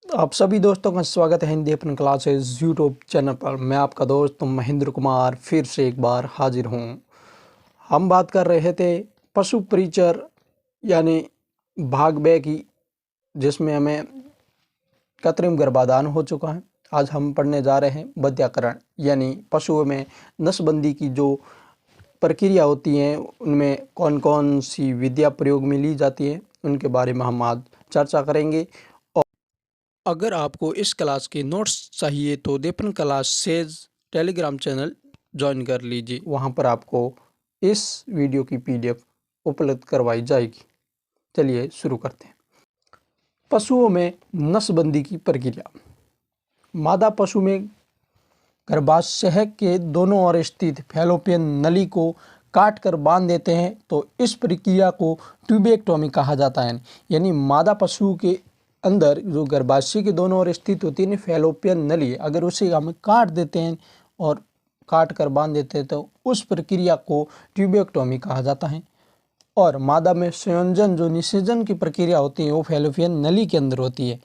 आप सभी दोस्तों का स्वागत है हिंदी अपन क्लासेस यूट्यूब चैनल पर। मैं आपका दोस्त महेंद्र कुमार फिर से एक बार हाजिर हूँ। हम बात कर रहे थे पशु परिचर यानी भाग बे की, जिसमें हमें कृत्रिम गर्भाधान हो चुका है। आज हम पढ़ने जा रहे हैं बध्याकरण यानी पशुओं में नसबंदी की जो प्रक्रिया होती हैं उनमें कौन कौन सी विधियाँ प्रयोग में ली जाती हैं उनके बारे में हम आज चर्चा करेंगे। अगर आपको इस क्लास के नोट्स चाहिए तो देपन classes Telegram channel join कर लीजिए। वहां पर आपको इस वीडियो की पीडीएफ उपलब्ध करवाई जाएगी। चलिए शुरू करते हैं। पशुओं में नसबंदी की प्रक्रिया। मादा पशु में गर्भाशय के दोनों ओर स्थित फैलोपियन नली को काट कर बांध देते हैं तो इस प्रक्रिया को ट्यूबेक्टोमी कहा जाता है। यानी मादा पशु के अंदर जो गर्भाशय के दोनों ओर स्थित होती है फैलोपियन नली, अगर उसे हम काट देते हैं और काट कर बांध देते हैं तो उस प्रक्रिया को ट्यूबेक्टोमी कहा जाता है। और मादा में संयोजन जो निषेचन की प्रक्रिया होती है वो फैलोपियन नली के अंदर होती है।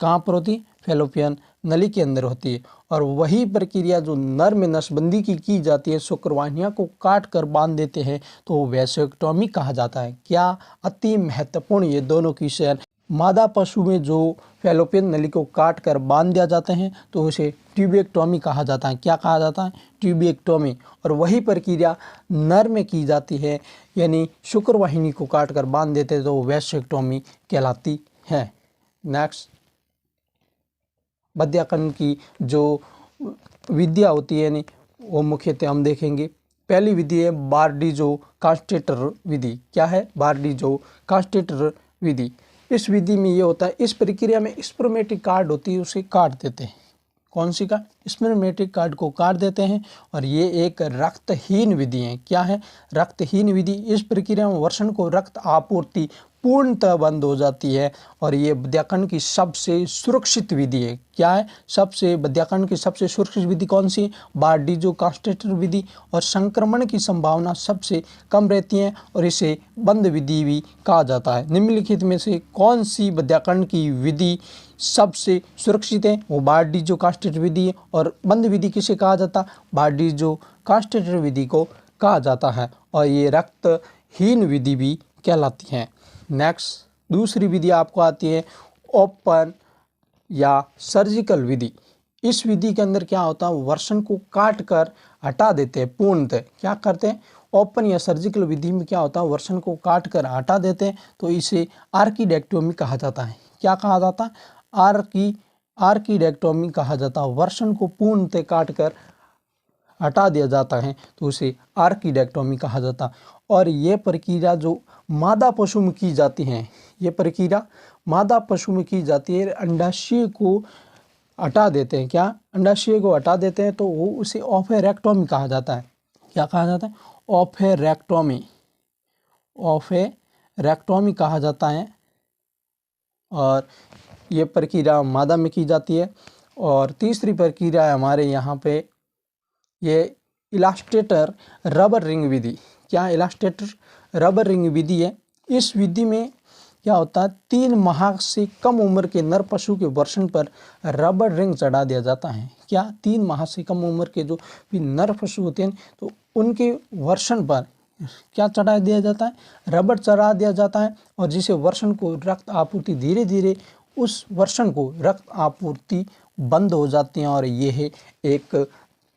कहाँ पर होती है? फैलोपियन नली के अंदर होती है। और वही प्रक्रिया जो नर में नसबंदी की जाती है, शुक्रवाहिनियाँ को काट कर बांध देते हैं तो वो वैसेक्टोमी कहा जाता है। क्या अति महत्वपूर्ण ये दोनों की शयन। मादा पशु में जो फैलोपियन नली को काट कर बांध दिया जाते हैं तो उसे ट्यूबेक्टोमी कहा जाता है। क्या कहा जाता है? ट्यूबेक्टोमी। और वही प्रक्रिया नर में की जाती है, यानी शुक्रवाहिनी को काट कर बांध देते हैं तो वो वैसेक्टोमी कहलाती है। नेक्स्ट, बध्याकरण की जो विधियाँ होती है यानी वो मुख्यतः हम देखेंगे। पहली विधि है बार्डिज़ो कास्टेटर विधि। क्या है? बार्डिज़ो कास्टेटर विधि। इस विधि में ये होता है, इस प्रक्रिया में स्पर्मेटिक कार्ड होती है उसे काट देते हैं। कौन सी का? स्पर्मेटिक कार्ड को काट देते हैं। और ये एक रक्तहीन विधि है। क्या है? रक्तहीन विधि। इस प्रक्रिया में वृषण को रक्त आपूर्ति पूर्णतः बंद हो जाती है और ये बध्याकरण की सबसे सुरक्षित विधि है। क्या है? बध्याकरण की सबसे सुरक्षित विधि कौन सी? बार्डिज़ो कास्टेटर विधि। और संक्रमण की संभावना सबसे कम रहती है और इसे बंद विधि भी कहा जाता है। निम्नलिखित में से कौन सी बध्याकरण की विधि सबसे सुरक्षित है? वो बार्डिज़ो कास्टेटर विधि है। और बंद विधि किसे कहा जाता? बार्डिज़ो कास्टेटर विधि को कहा जाता है और ये रक्तहीन विधि भी कहलाती है। नेक्स्ट, दूसरी विधि आपको आती है ओपन या सर्जिकल विधि। इस विधि के अंदर क्या होता है? वृषण को काट कर हटा देते हैं पूर्णतः। क्या करते हैं? ओपन या सर्जिकल विधि में क्या होता है? वृषण को काट कर हटा देते हैं तो इसे आर्किडेक्टोमी कहा जाता है। क्या कहा जाता है? आर्किडेक्टोमी कहा जाता है। वृषण को पूर्णतः काट कर हटा दिया जाता है तो उसे आर्किडेक्टोमी कहा जाता है। और ये प्रक्रिया जो मादा पशु में की जाती है, ये प्रक्रिया मादा पशु में की जाती है। अंडाशय को हटा देते हैं। क्या? अंडाशय को हटा देते हैं तो वो उसे ओफेरेक्टोमी कहा जाता है। क्या कहा जाता है? ओफेरेक्टोमी। ओफेरेक्टोमी कहा जाता है और ये प्रक्रिया मादा में की जाती है। और तीसरी प्रक्रिया है हमारे यहाँ पे ये इलास्टेटर रबर रिंग विधि। क्या? इलास्टेटर रबर रिंग विधि है। इस विधि में क्या होता है? 3 माह से कम उम्र के नर पशु के वृषण पर रबर रिंग चढ़ा दिया जाता है। क्या? 3 माह से कम उम्र के जो भी नर पशु होते हैं तो उनके वृषण पर क्या चढ़ा दिया जाता है? रबर चढ़ा दिया जाता है और जिसे वृषण को रक्त आपूर्ति धीरे धीरे उस वृषण को रक्त आपूर्ति बंद हो जाती है और यह एक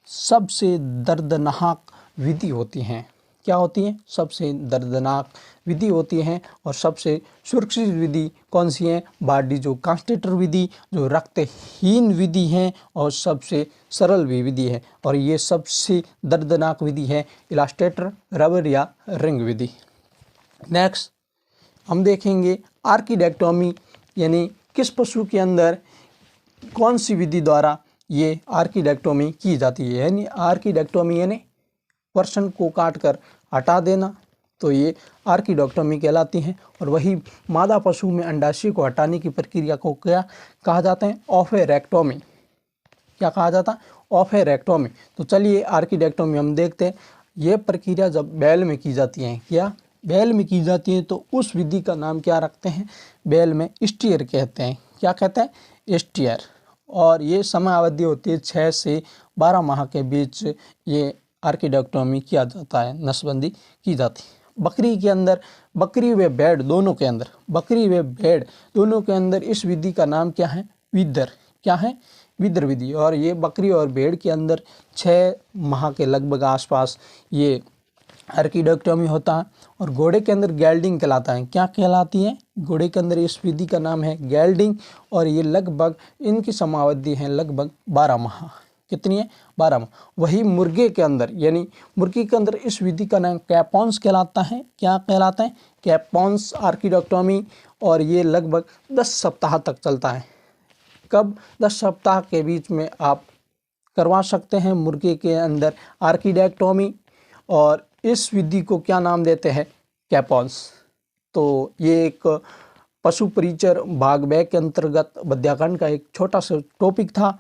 सबसे दर्दनाक विधि होती हैं। क्या होती हैं? सबसे दर्दनाक विधि होती हैं। और सबसे सुरक्षित विधि कौन सी है? बार्डिज़ो कास्टेटर विधि, जो रक्तहीन विधि है और सबसे सरल भी विधि है। और ये सबसे दर्दनाक विधि है इलास्टेटर रबर या रिंग विधि। नेक्स्ट, हम देखेंगे आर्किडेक्टोमी यानी किस पशु के अंदर कौन सी विधि द्वारा ये आर्किडेक्टोमी की जाती है। यानी आर्किडेक्टोमी यानी वृषण को काट कर हटा देना, तो ये आर्किडेक्टोमी कहलाती है। और वही मादा पशु में अंडाशय को हटाने की प्रक्रिया को क्या कहा जाता है? ओफेरेक्टोमी। क्या कहा जाता है? ओफेरेक्टोमी। तो चलिए आर्किडेक्टोमी हम देखते हैं। ये प्रक्रिया जब बैल में की जाती है, क्या बैल में की जाती है तो उस विधि का नाम क्या रखते हैं? बैल में स्टीयर कहते हैं। क्या कहते हैं, एस्टियर। और ये समय अवधि होती है 6 से 12 माह के बीच ये आर्किडोक्टोमी किया जाता है, नसबंदी की जाती है। बकरी के अंदर, बकरी व भेड़ दोनों के अंदर, बकरी व भेड़ दोनों के अंदर इस विधि का नाम क्या है, विदर। क्या है, विदर विधि। और ये बकरी और भेड़ के अंदर 6 माह के लगभग आसपास ये आर्किडोक्टोमी होता है। और घोड़े के अंदर गेल्डिंग कहलाता है। क्या कहलाती है, घोड़े के अंदर इस विधि का नाम है गेल्डिंग। और ये लगभग, इनकी समावधि है लगभग 12 माह। कितनी है, 12 माह। वही मुर्गे के अंदर, यानी मुर्गी के अंदर इस विधि का नाम कैपॉन्स कहलाता है। क्या कहलाता है, कैपॉन्स आर्किडोक्टोमी। और ये लगभग 10 सप्ताह तक चलता है। कब, 10 सप्ताह के बीच में आप करवा सकते हैं मुर्गे के अंदर आर्किडोक्टोमी। और इस विधि को क्या नाम देते हैं, कैपॉन्स। तो ये एक पशु परिचर भाग 2 के अंतर्गत वध्याकरण का एक छोटा सा टॉपिक था।